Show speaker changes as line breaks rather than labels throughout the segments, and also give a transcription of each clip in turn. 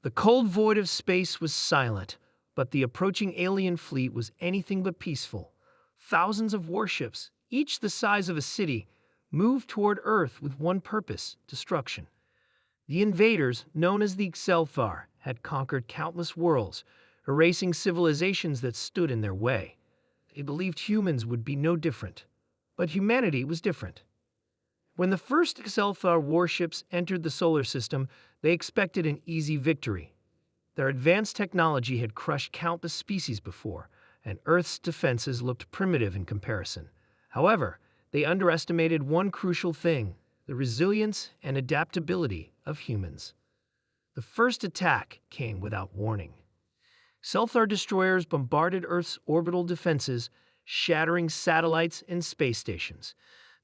The cold void of space was silent, but the approaching alien fleet was anything but peaceful. Thousands of warships, each the size of a city, moved toward Earth with one purpose: destruction. The invaders, known as the Xelthar, had conquered countless worlds, erasing civilizations that stood in their way. They believed humans would be no different. But humanity was different. When the first Xelthar warships entered the solar system, they expected an easy victory. Their advanced technology had crushed countless species before, and Earth's defenses looked primitive in comparison. However, they underestimated one crucial thing: the resilience and adaptability of humans. The first attack came without warning. Xelthar destroyers bombarded Earth's orbital defenses, shattering satellites and space stations.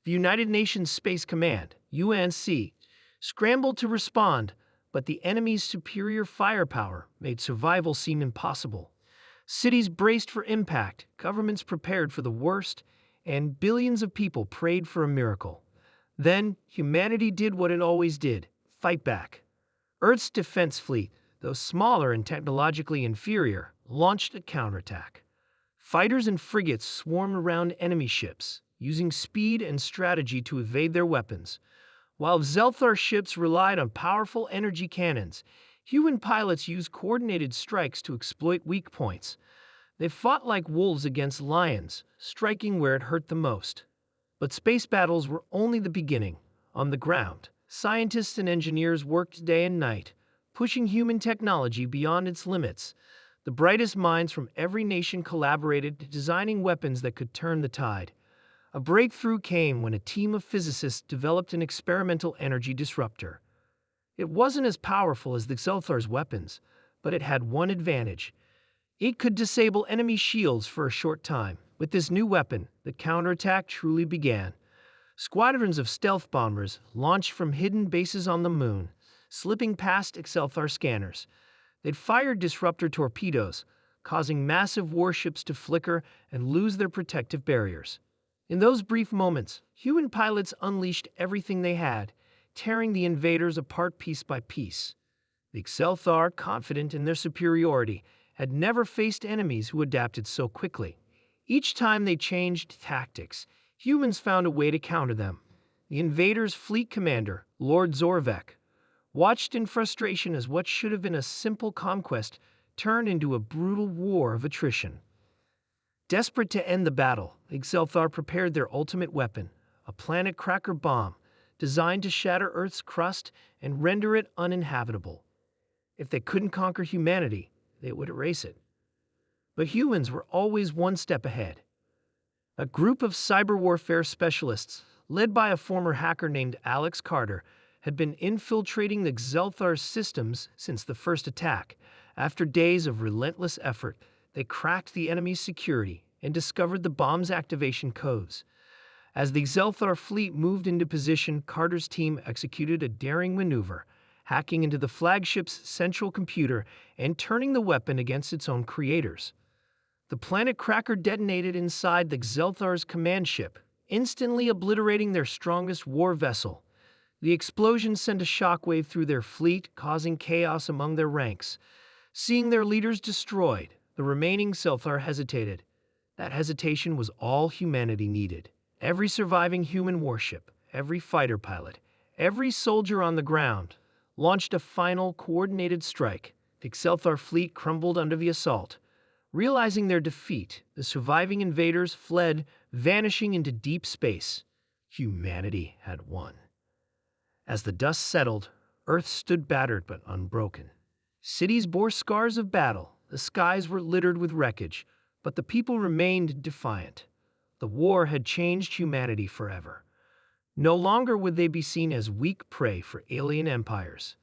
The United Nations Space Command, UNC, scrambled to respond, but the enemy's superior firepower made survival seem impossible. Cities braced for impact, governments prepared for the worst, and billions of people prayed for a miracle. Then, humanity did what it always did: fight back. Earth's defense fleet, though smaller and technologically inferior, launched a counterattack. Fighters and frigates swarmed around enemy ships, using speed and strategy to evade their weapons. While Xelthar ships relied on powerful energy cannons, human pilots used coordinated strikes to exploit weak points. They fought like wolves against lions, striking where it hurt the most. But space battles were only the beginning. On the ground, scientists and engineers worked day and night, pushing human technology beyond its limits. The brightest minds from every nation collaborated, designing weapons that could turn the tide. A breakthrough came when a team of physicists developed an experimental energy disruptor. It wasn't as powerful as the Xelthar's weapons, but it had one advantage: it could disable enemy shields for a short time. With this new weapon, the counterattack truly began. Squadrons of stealth bombers launched from hidden bases on the moon, slipping past Xelthar scanners. They'd fired disruptor torpedoes, causing massive warships to flicker and lose their protective barriers. In those brief moments, human pilots unleashed everything they had, tearing the invaders apart piece by piece. The Xelthar, confident in their superiority, had never faced enemies who adapted so quickly. Each time they changed tactics, humans found a way to counter them. The invaders' fleet commander, Lord Zorvek, watched in frustration as what should have been a simple conquest turned into a brutal war of attrition. Desperate to end the battle, the Xelthar prepared their ultimate weapon, a planet cracker bomb designed to shatter Earth's crust and render it uninhabitable. If they couldn't conquer humanity, they would erase it. But humans were always one step ahead. A group of cyber warfare specialists, led by a former hacker named Alex Carter, had been infiltrating the Xelthar's systems since the first attack. After days of relentless effort, they cracked the enemy's security and discovered the bomb's activation codes. As the Xelthar fleet moved into position, Carter's team executed a daring maneuver, hacking into the flagship's central computer and turning the weapon against its own creators. The planet cracker detonated inside the Xelthar's command ship, instantly obliterating their strongest war vessel. The explosion sent a shockwave through their fleet, causing chaos among their ranks. Seeing their leaders destroyed, the remaining Xelthar hesitated. That hesitation was all humanity needed. Every surviving human warship, every fighter pilot, every soldier on the ground launched a final coordinated strike. The Xelthar fleet crumbled under the assault. Realizing their defeat, the surviving invaders fled, vanishing into deep space. Humanity had won. As the dust settled, Earth stood battered but unbroken. Cities bore scars of battle, the skies were littered with wreckage, but the people remained defiant. The war had changed humanity forever. No longer would they be seen as weak prey for alien empires.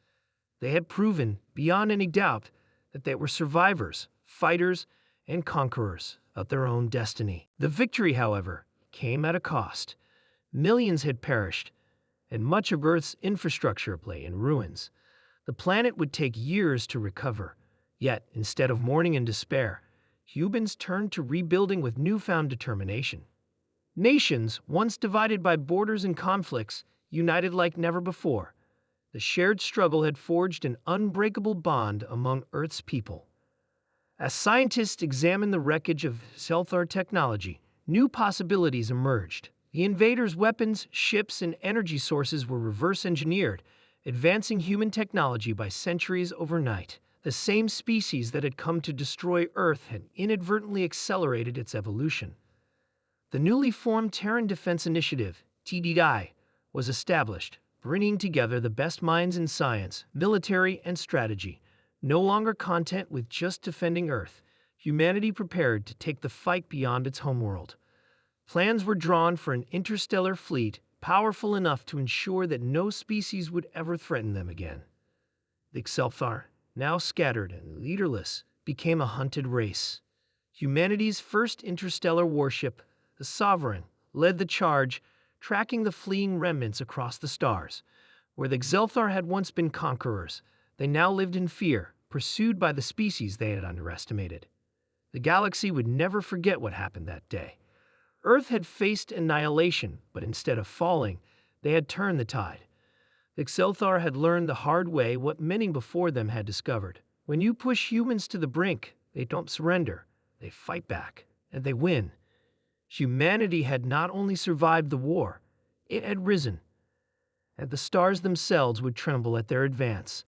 They had proven, beyond any doubt, that they were survivors, fighters, and conquerors of their own destiny. The victory, however, came at a cost. Millions had perished, and much of Earth's infrastructure lay in ruins. The planet would take years to recover. Yet, instead of mourning in despair, humans turned to rebuilding with newfound determination. Nations, once divided by borders and conflicts, united like never before. The shared struggle had forged an unbreakable bond among Earth's people. As scientists examined the wreckage of Zelthar technology, new possibilities emerged. The invaders' weapons, ships, and energy sources were reverse engineered, advancing human technology by centuries overnight. The same species that had come to destroy Earth had inadvertently accelerated its evolution. The newly formed Terran Defense Initiative, TDI, was established, bringing together the best minds in science, military, and strategy. No longer content with just defending Earth, humanity prepared to take the fight beyond its homeworld. Plans were drawn for an interstellar fleet powerful enough to ensure that no species would ever threaten them again. The Zelthar, now scattered and leaderless, became a hunted race. Humanity's first interstellar warship, the Sovereign, led the charge, tracking the fleeing remnants across the stars. Where the Zelthar had once been conquerors, they now lived in fear, pursued by the species they had underestimated. The galaxy would never forget what happened that day. Earth had faced annihilation, but instead of falling, they had turned the tide. The Zelthar had learned the hard way what many before them had discovered. When you push humans to the brink, they don't surrender. They fight back, and they win. Humanity had not only survived the war, it had risen. And the stars themselves would tremble at their advance.